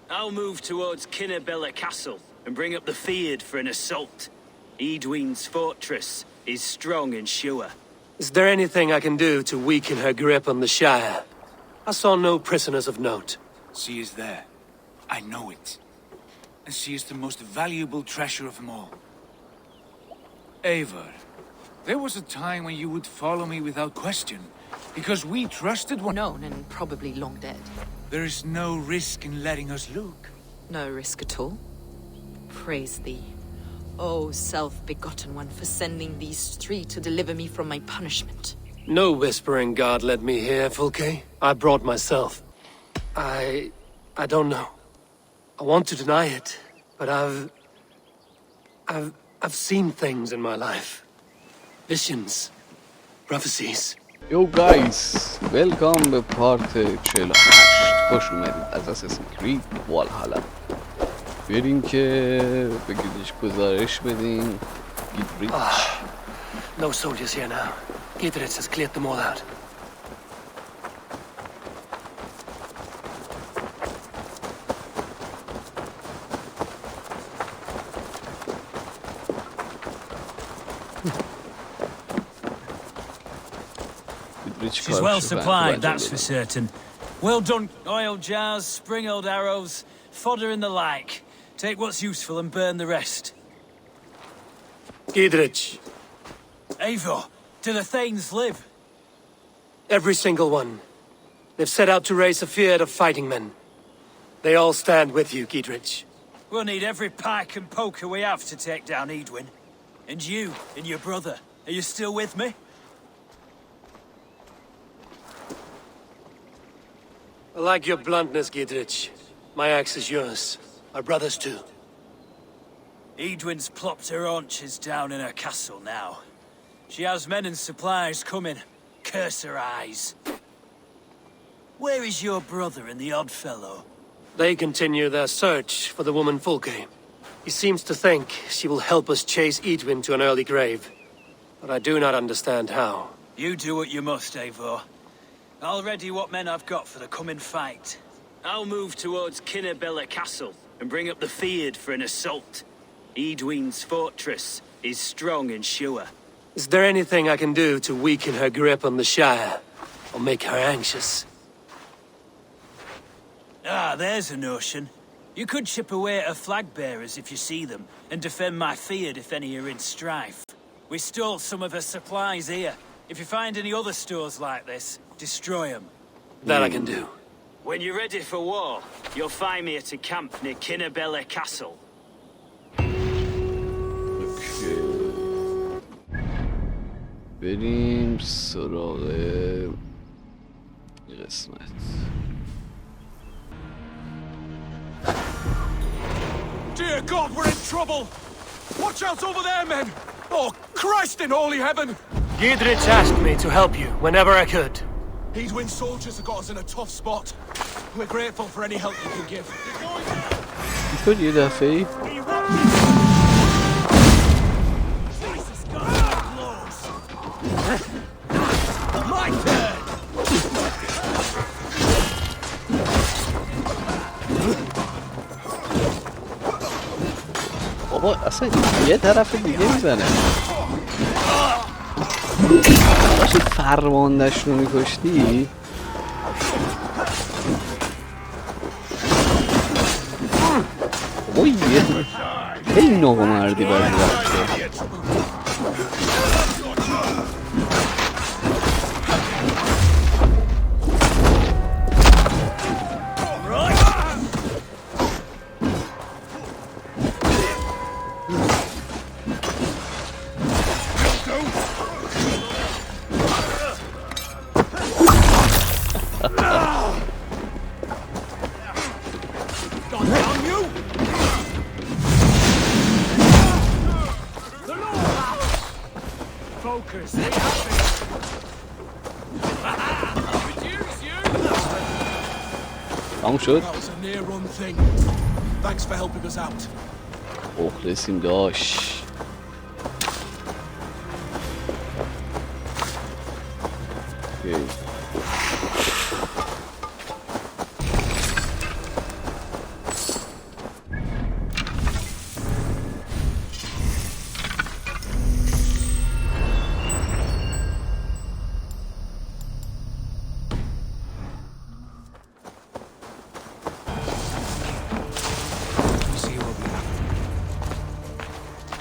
I'll move towards Kinnabella Castle and bring up the Feared for an assault. Edwin's fortress is strong and sure. Is there anything I can do to weaken her grip on the Shire? I saw no prisoners of note. She is there. I know it. And she is the most valuable treasure of them all. Eivor, there was a time when you would follow me without question, because we trusted one... Known and probably long dead. There is no risk in letting us look. No risk at all. Praise thee, O self-begotten one, for sending these three to deliver me from my punishment. No whispering god led me here, Fulke. I brought myself. I don't know. I want to deny it, but I've seen things in my life. Visions, prophecies. Yo guys, welcome به پارت 48. خوش اومدید از اساسین کرید والهالا. بریم که بگیدش گزارش بدیم. گیت No soldiers here now. Gidritz has cleared them all out. She's well supplied, that's for certain. Well done, oil jars, spring-old arrows, fodder and the like. Take what's useful and burn the rest. Gidritz. Eivor, do the Thanes live? Every single one. They've set out to raise a fear of fighting men. They all stand with you, Gidritz. We'll need every pike and poker we have to take down Edwin. And you and your brother, are you still with me? I like your bluntness, Gidritz. My axe is yours. My brother's too. Edwin's plopped her haunches down in her castle now. She has men and supplies coming. Curse her eyes. Where is your brother and the odd fellow? They continue their search for the woman Fulke. He seems to think she will help us chase Edwin to an early grave. But I do not understand how. You do what you must, Eivor. I'll ready what men I've got for the coming fight. I'll move towards Kinnabella Castle and bring up the Feared for an assault. Edwin's fortress is strong and sure. Is there anything I can do to weaken her grip on the Shire? Or make her anxious? Ah, there's a notion. You could chip away at her flag bearers if you see them, and defend my Feared if any are in strife. We stole some of her supplies here. If you find any other stores like this, destroy them. That I can do. When you're ready for war, you'll find me at a camp near Kinnabella Castle. بریم سراغ قسمت. Dear God, we're in trouble! Watch out over there, men! Oh, Christ in holy heaven! Gidritz asked me to help you whenever I could. Edwin's soldiers have got us in a tough spot. We're grateful for any help you can give. می‌کنی یه دفعه My turn! بابا اصلا یه طرف دیگه میزنه. داشتی فرماندهش رو میکشتی؟ بابا یه خیلی ناگهمردی بعضی وقتا. تموم شد؟ مخلصیم داش.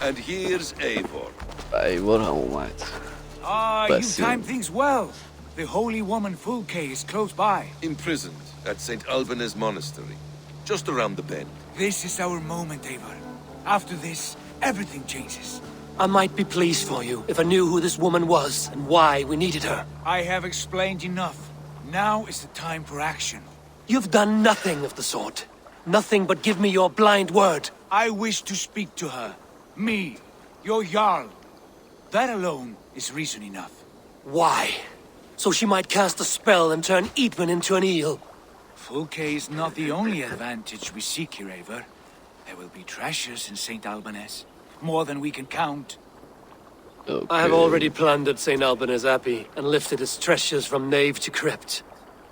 And here's Eivor. ایوار هم اومد. Ah, you Bastion. timed things well. The holy woman Fulke is close by. Imprisoned at St. Alban's Monastery. Just around the bend. This is our moment, Eivor. After this, everything changes. I might be pleased for you if I knew who this woman was and why we needed her. I have explained enough. Now is the time for action. You've done nothing of the sort. Nothing but give me your blind word. I wish to speak to her. Me, your Jarl. That alone is reason enough. Why? So she might cast a spell and turn Eatman into an eel. Fulke is not the only advantage we seek here, Eivor. There will be treasures in St. Alban's. More than we can count. Okay. I have already plundered St. Alban's Abbey and lifted its treasures from nave to crypt.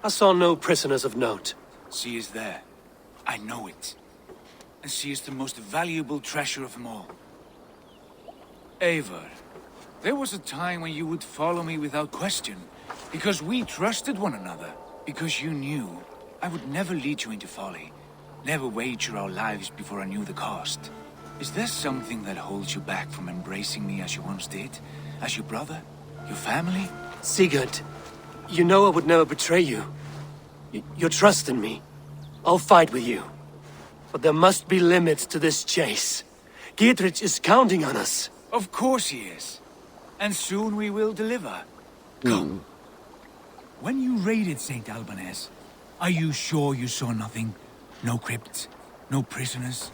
I saw no prisoners of note. She is there. I know it. And she is the most valuable treasure of them all. Eivor, there was a time when you would follow me without question, because we trusted one another, because you knew I would never lead you into folly, never wager our lives before I knew the cost. Is there something that holds you back from embracing me as you once did? As your brother? Your family? Sigurd, you know I would never betray you. Your trust in me. I'll fight with you. But there must be limits to this chase. Dietrich is counting on us. Of course he is. And soon we will deliver. Come. When you raided St. Alban's, are you sure you saw nothing? No crypts? No prisoners?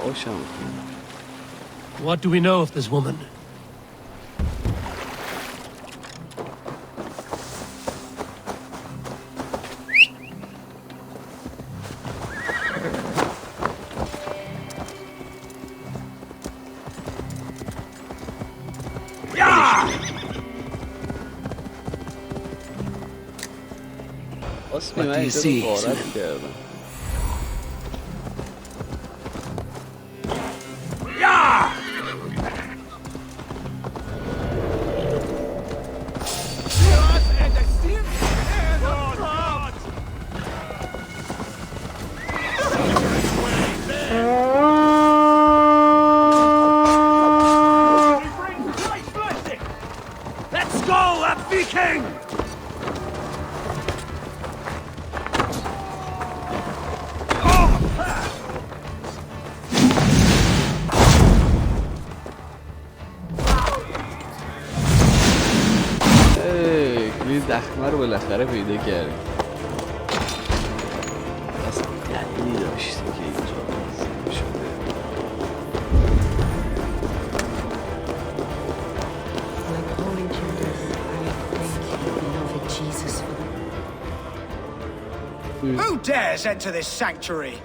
خوشم. What do we know of this woman? اسمی What من do you اینجا see, رو غارت Simon? کردم. Let's go, a Viking! کلید دخمه رو بالاخره پیدا کردیم. اصلا دلیلی داشته که اینجا بازی شده. Like holy Judas, I thank you, beloved Jesus, for the Who dares enter this sanctuary?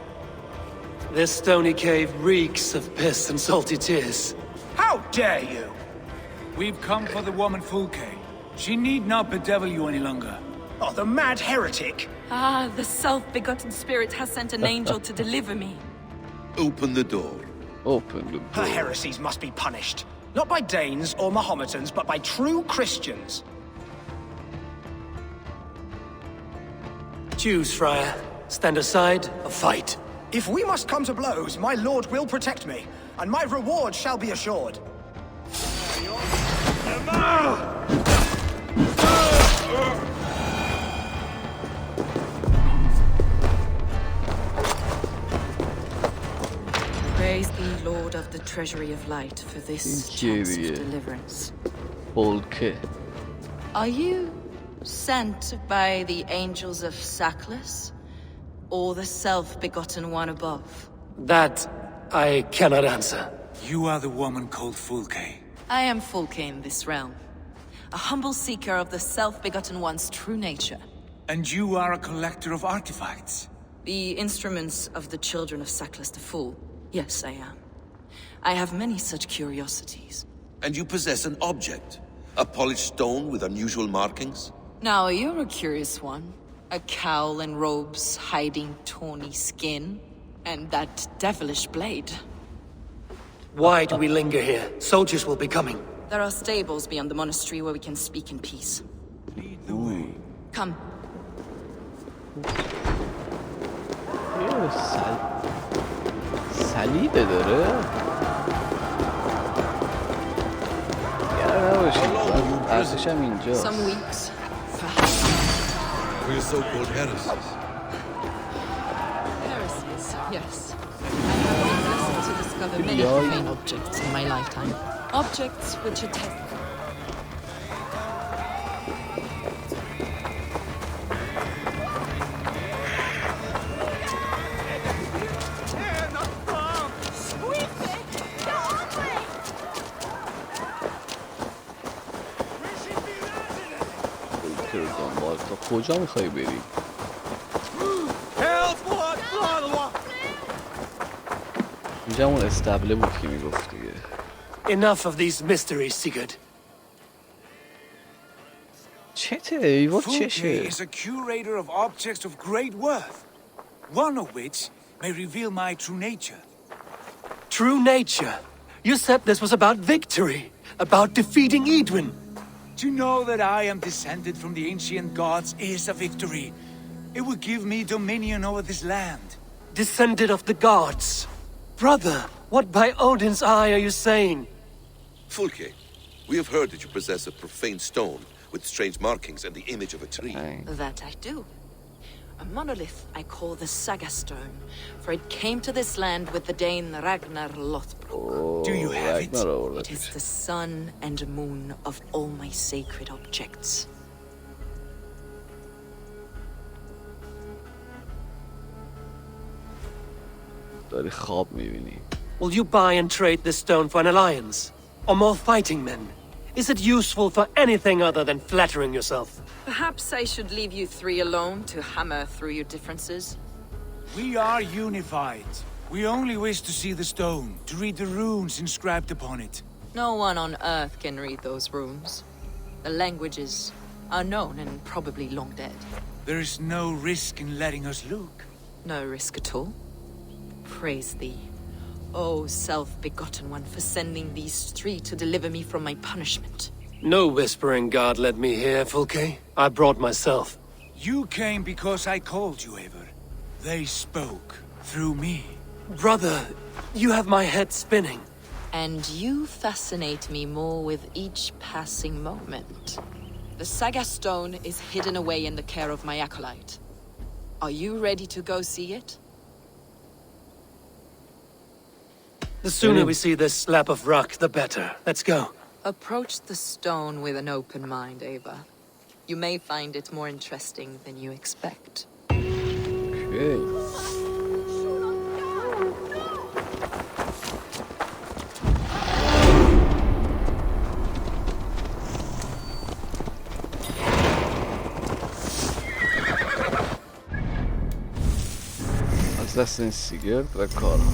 This stony cave reeks of piss and salty tears. How dare you? We've come for the woman Fulke. She need not bedevil you any longer. Oh, the mad heretic! Ah, the self-begotten spirit has sent an angel to deliver me. Open the door. Open the Her door. heresies must be punished. Not by Danes or Mahometans, but by true Christians. Choose, Friar. Stand aside or fight. If we must come to blows, my lord will protect me, and my reward shall be assured. Praise thee, Lord of the treasury of light, for this chance of deliverance. Polke. Are you sent by the angels of Saklas, or the self-begotten one above? That I cannot answer. You are the woman called Fulke. I am Fulke in this realm, a humble seeker of the self-begotten one's true nature. And you are a collector of artifacts. The instruments of the children of Saklas the Fool. Yes, I am. I have many such curiosities. And you possess an object. A polished stone with unusual markings. Now, you're a curious one. A cowl and robes hiding tawny skin, and that devilish blade. Why do we linger here? Soldiers will be coming. There are stables beyond the monastery where we can speak in peace. the way. Come. صلیبه داره؟ یاره نباشید ارتش هم اینجاست. Some weeks, perhaps. For your so-called heresies. Heresies, yes. I have been blessed to discover many profane objects in my lifetime. Objects which attest. کجا میخوای بری؟ اینجا همون استبله بود که میگفت دیگه. Enough of these mysteries, Sigurd. چته ایوار چشه؟ Fulke is a curator of objects of great worth, one of which may reveal my true nature. True nature. You said this was about victory, about defeating Edwin. To know that I am descended from the ancient gods is a victory. It will give me dominion over this land. Descended of the gods. Brother, what by Odin's eye are you saying? Fulke, we have heard that you possess a profane stone with strange markings and the image of a tree. That I do. A monolith I call the Saga Stone, for it came to this land with the Dane Ragnar Lothbrok. Do you have it? It is the sun and moon of all my sacred objects. داری خواب میبینی. Will you buy and trade this stone for an alliance? Or more fighting men? Is it useful for anything other than flattering yourself? Perhaps I should leave you three alone to hammer through your differences. We are unified. We only wish to see the stone, to read the runes inscribed upon it. No one on Earth can read those runes. The languages are known and probably long dead. There is no risk in letting us look. No risk at all. Praise thee, O self-begotten one, for sending these three to deliver me from my punishment. No whispering God led me here, Fulke. I brought myself. You came because I called you, Eivor. They spoke through me. Brother, you have my head spinning. And you fascinate me more with each passing moment. The Saga Stone is hidden away in the care of my acolyte. Are you ready to go see it? The sooner we see this slab of rock, the better. Let's go. Approach the stone with an open mind, Ava. You may find it more interesting than you expect. Okay. از دست این سیگورد و کارها.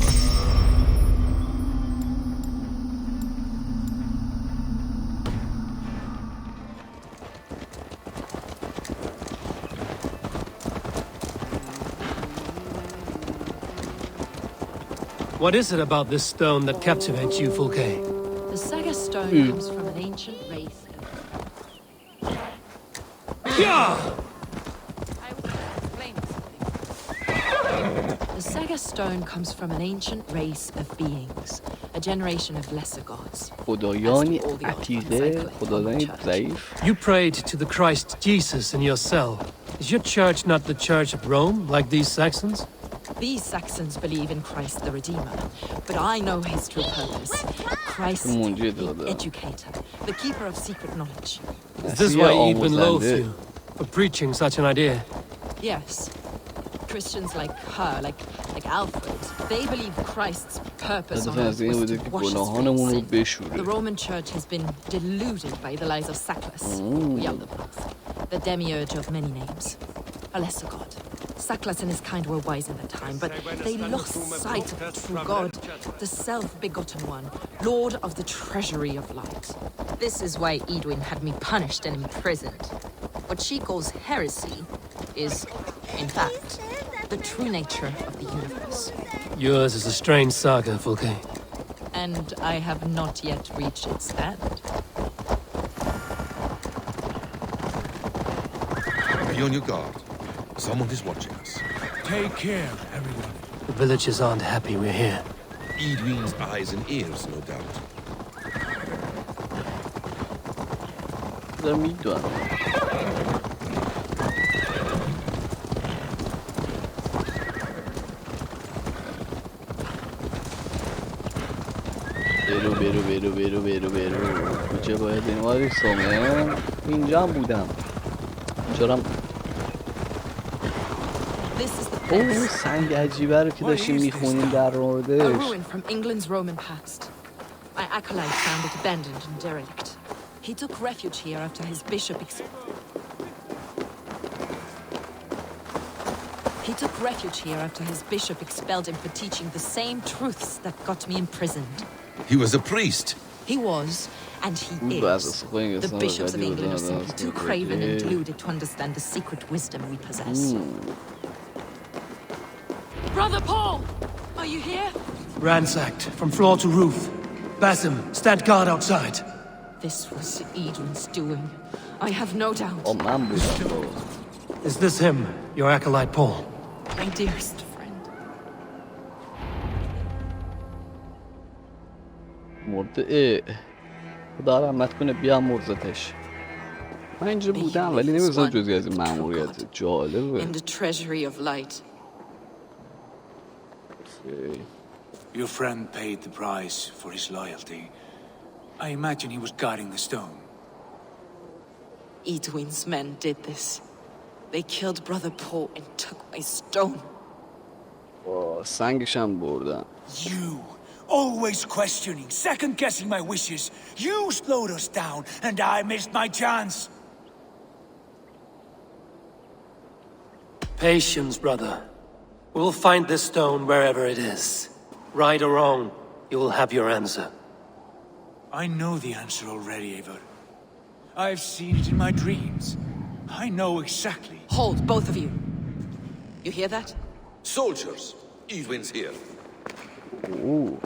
What is it about this stone that captivates you, Fulke? The Saga Stone comes from an ancient race. The Saga Stone comes from an ancient race of beings, a generation of lesser gods. خدایانی عتیقه، خدایانی ضعیف. You prayed to the Christ Jesus in your cell. Is your church not the Church of Rome, like these Saxons? These Saxons believe in Christ the Redeemer, but I know his true purpose. Christ, the educator, the keeper of secret knowledge. Is this why Edwin loathed you, for preaching such an idea? Yes. Christians like her, like Alfred, they believe Christ's purpose on earth was to wash us from sin. The Roman Church has been deluded by the lies of Sacklus, the demiurge of many names, a lesser god. Sacklus and his kind were wise in their time, but they lost sight of the true God, the self-begotten one, Lord of the treasury of light. This is why Edwin had me punished and imprisoned. What she calls heresy is, in fact, the true nature of the universe. Yours is a strange saga, Fulke. And I have not yet reached its end. Be on your guard. Someone is watching us. Take care, everyone. The villagers aren't happy we're here. Edwin's eyes and ears, no doubt. دارم میدونم. برو کجا باید این واری سومه اینجا هم بودم اینجا اوه سنگ عجیبه رو که داشتیم میخونیم در موردش. My acolyte found it abandoned and derelict. He took refuge here after his bishop expelled him for teaching the same truths that got me imprisoned. He was a priest. He was, and he is. The bishops of England are simply too craven and deluded to understand the secret wisdom we possess. Brother Paul, are you here? Ransacked from floor to roof. Basim, stand guard outside. This was Edwin's doing. I have no doubt. Is this him, your acolyte Paul? My dearest friend. مرده خدا رحمت کنه بیا مرزتش. من اینجا بودم ولی نمی‌دونم جزئی از این مأموریت جالبه. In the treasury of light. Your friend paid the price for his loyalty. I imagine he was guarding the stone. Edwin's men did this. They killed Brother Paul and took my stone. سنگش هم بردن. You, always questioning, second-guessing my wishes. You slowed us down, and I missed my chance. Patience, brother. We'll find this stone wherever it is. Right or wrong, you will have your answer. I know the answer already, Eivor. I've seen it in my dreams. I know exactly. Hold, both of you. You hear that? Soldiers, Edwin's here. Ooh.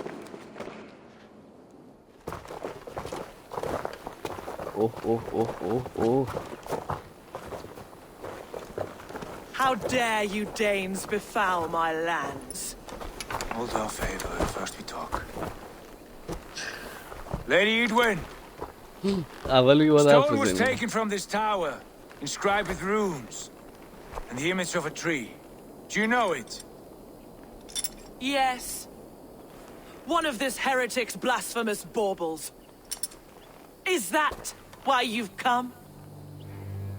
Oh. How dare you Danes befoul my lands? Hold off, Eivor. First we talk. Lady Edwin! Stone was taken from this tower, inscribed with runes, and the image of a tree. Do you know it? Yes. One of this heretic's blasphemous baubles. Is that why you've come?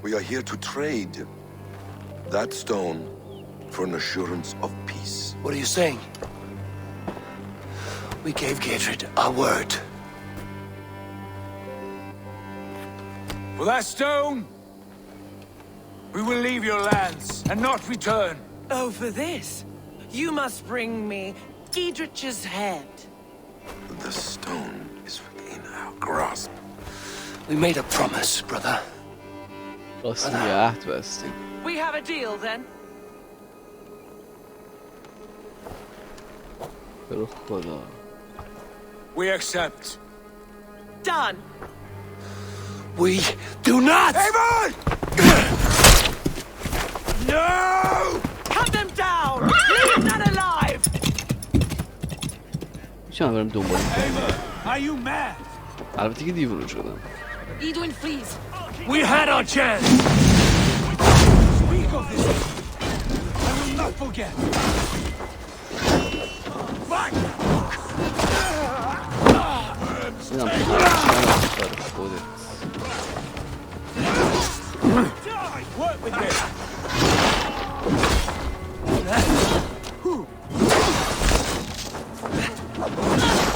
We are here to trade that stone for an assurance of peace. What are you saying? We gave Gertrude our word. For that stone, we will leave your lands and not return. Oh, for this, you must bring me Giedrich's head. The stone is within our grasp. We made a promise, brother. We have a deal, then? We accept. Done. We do not! Eivor! No! Cut them down! Leave none alive! Eivor, are you mad? البته که دیوونه شدم. Edwin, please. We had our chance! Speak of this. I will not forget. Fight! Work with me.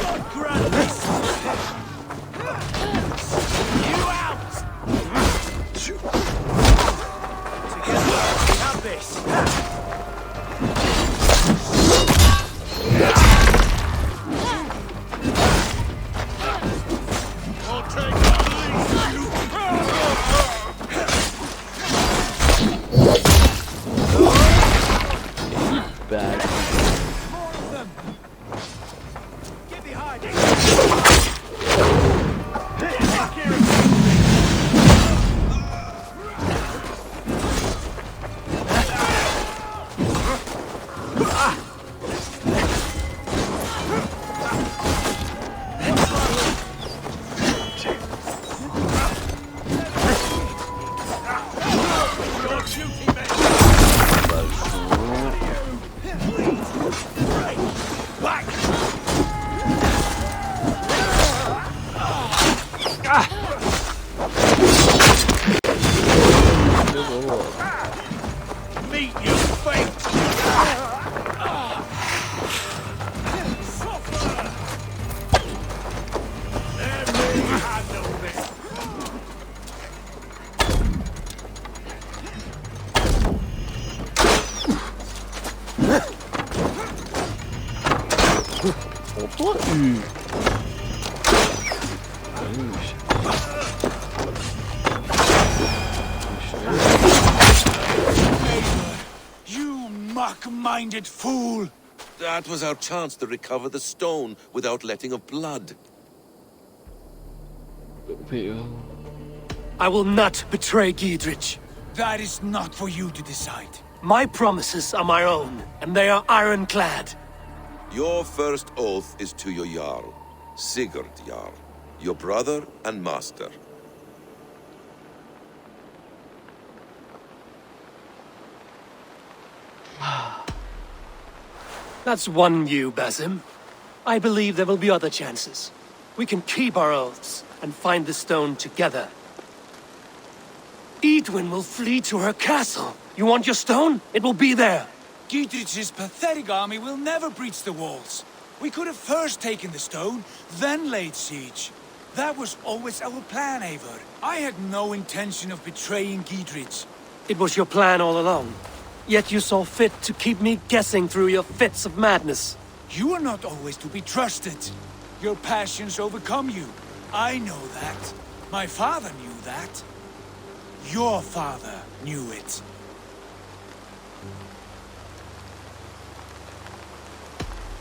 God grant this. You out. Together we have this. Meet your fate! You mock-minded fool! That was our chance to recover the stone without letting of blood. I will not betray Giedrich. That is not for you to decide. My promises are my own, and they are ironclad. Your first oath is to your Jarl, Sigurd Jarl, your brother and master. That's one view, Basim. I believe there will be other chances. We can keep our oaths and find the stone together. Edwin will flee to her castle. You want your stone? It will be there. Giedrich's pathetic army will never breach the walls. We could have first taken the stone, then laid siege. That was always our plan, Eivor. I had no intention of betraying Giedrich. It was your plan all along. Yet you saw fit to keep me guessing through your fits of madness. You are not always to be trusted. Your passions overcome you. I know that. My father knew that. Your father knew it.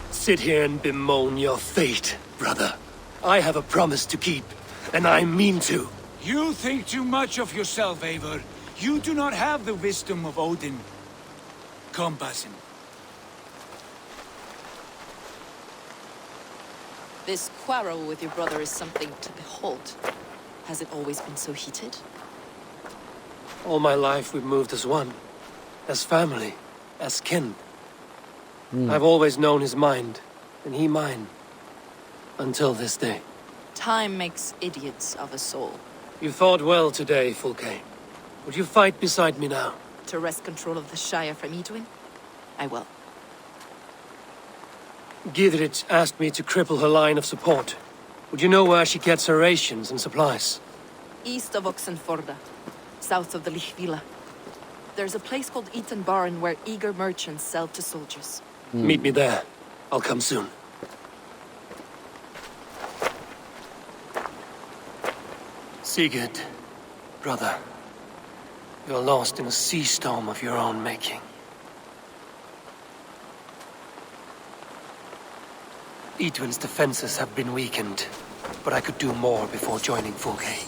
Sit here and bemoan your fate, brother. I have a promise to keep, and I mean to. You think too much of yourself, Eivor. You do not have the wisdom of Odin. Come, Basim. This quarrel with your brother is something to behold. Has it always been so heated? All my life we've moved as one. As family. As kin. I've always known his mind, and he mine. Until this day. Time makes idiots of us all. You fought well today, Fulke. Would you fight beside me now? To wrest control of the Shire from Edwin? I will. Giedrich asked me to cripple her line of support. Would you know where she gets her rations and supplies? East of Oxenforda, south of the Lichvila. There's a place called Eaton Barn where eager merchants sell to soldiers. Meet me there. I'll come soon. Sigurd, brother. You're lost in a sea storm of your own making. Edwin's defenses have been weakened, but I could do more before joining Fulke.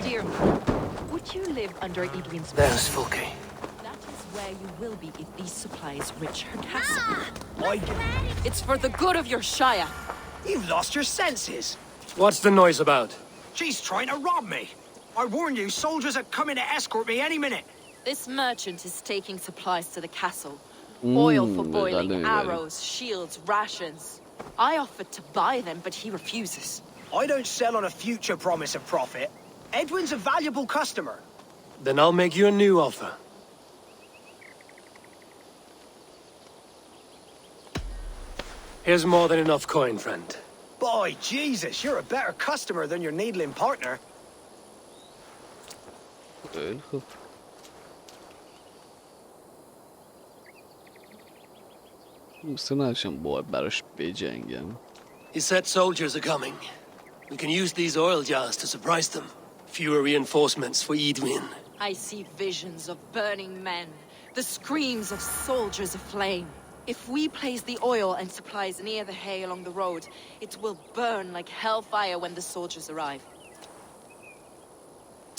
Dear me, would you live under Edwin's There's Fulke. That is where you will be if these supplies reach her castle. I... It's for the good of your Shire. You've lost your senses. What's the noise about? She's trying to rob me. I warn you, soldiers are coming to escort me any minute. This merchant is taking supplies to the castle. Oil for boiling, dale. arrows, shields, rations. I offered to buy them, but he refuses. I don't sell on a future promise of profit. Edwin's a valuable customer. Then I'll make you a new offer. Here's more than enough coin, friend. Boy, Jesus, you're a better customer than your needling partner. خیلی خوب. دوست نداشتم باید براش بجنگم. He said soldiers are coming. We can use these oil jars to surprise them. Fewer reinforcements for Edwin. I see visions of burning men, the screams of soldiers aflame. If we place the oil and supplies near the hay along the road, it will burn like hellfire when the soldiers arrive.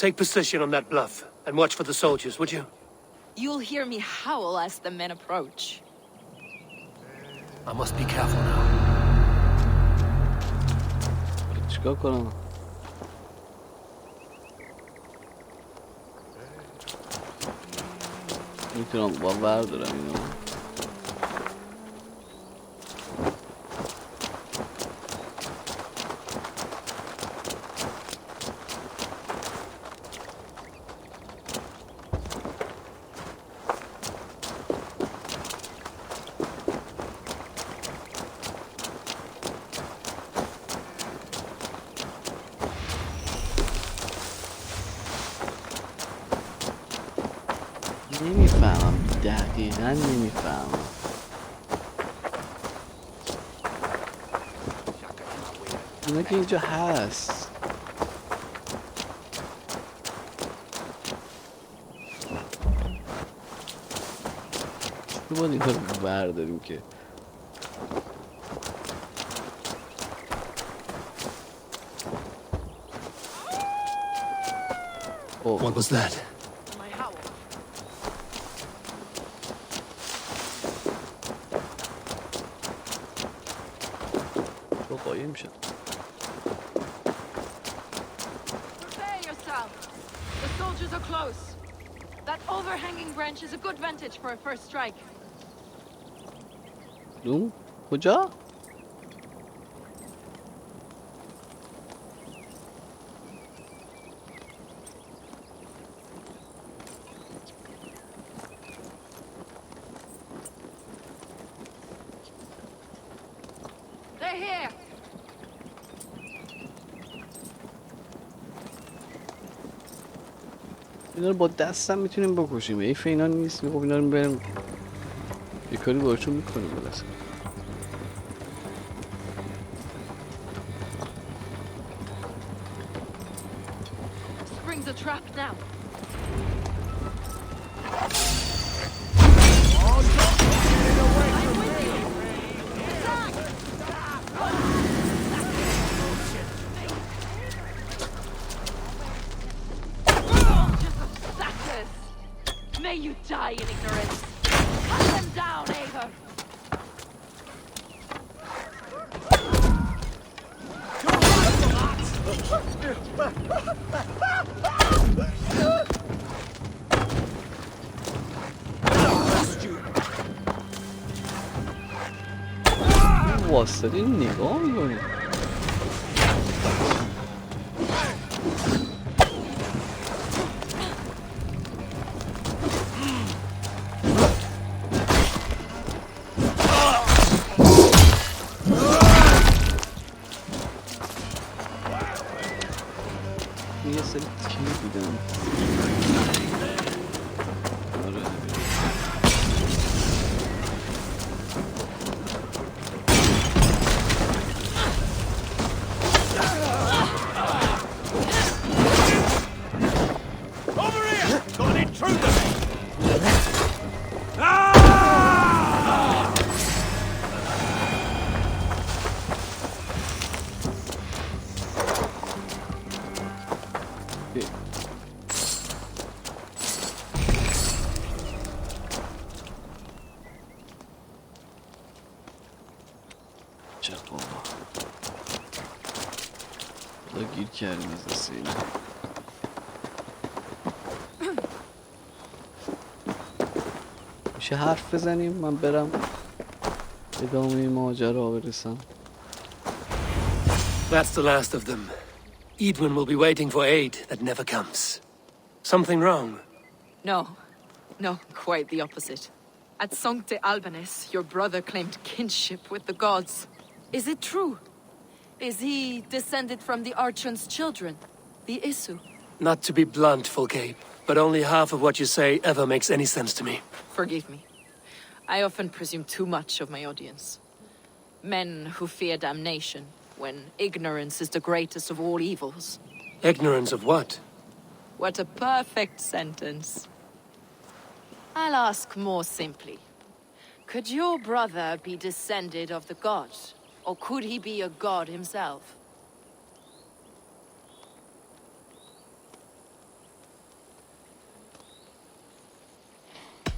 Take position on that bluff, and watch for the soldiers, would you? You'll hear me howl as the men approach. I must be careful now. چیکار کنم؟ میتونم با بردارم اینو. نمیفهمم، دقیقا نمیفهمم. اینا که اینجا هست. چطور باید این رو برداریم که What was that? قایم شد. Prepare yourself. The soldiers are close. That overhanging branch is a good vantage for a first strike. کجا؟ They're here. اینا رو با دستم میتونیم بکشیم. ایف اینا نیست. خب اینا رو بریم یه کاری باشون میکنیم بالاخره. Springs a trap now. May you die in ignorance. Cut them down, Ava. واسطه نگاه میکنی. یه سری تیر بودن. گیر کردیم از اساسین. میشه حرف بزنیم من برم ادامه ماجرا برسم. That's the last of them. Edwin will be waiting for aid that never comes. Something wrong? No, quite the opposite. At Sancte Albanus, your brother claimed kinship with the gods. Is it true? Is he descended from the Archon's children, the Isu? Not to be blunt, Fulcape, but only half of what you say ever makes any sense to me. Forgive me. I often presume too much of my audience. Men who fear damnation, when ignorance is the greatest of all evils. Ignorance of what? What a perfect sentence. I'll ask more simply. Could your brother be descended of the god? Or could he be a god himself?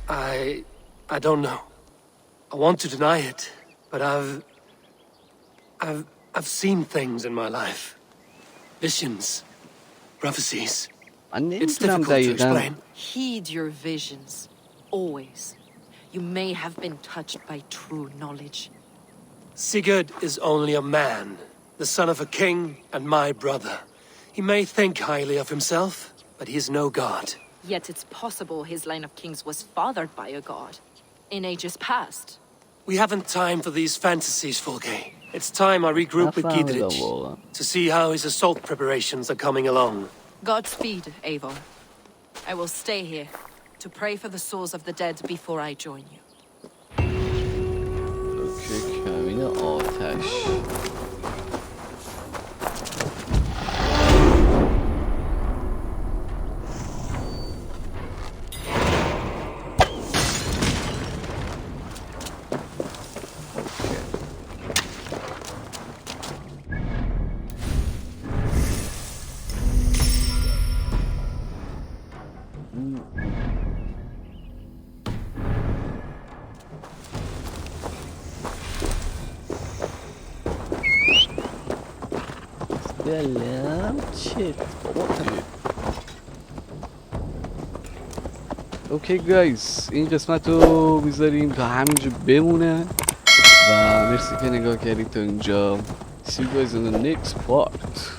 I don't know. I want to deny it, but I've seen things in my life. Visions, prophecies. It's difficult to explain. Heed your visions, always. You may have been touched by true knowledge. Sigurd is only a man, the son of a king and my brother. He may think highly of himself, but he is no god. Yet it's possible his line of kings was fathered by a god, in ages past. We haven't time for these fantasies, Fulke. It's time I regroup with Giedrich to see how his assault preparations are coming along. Godspeed, Eivor. I will stay here to pray for the souls of the dead before I join you. Okay, کمین آتش. سلام چت اوکی گایز، این قسمت رو میذاریم تا همینجا بمونه و مرسی که نگاه کردید تا اینجا. See you guys in the next part.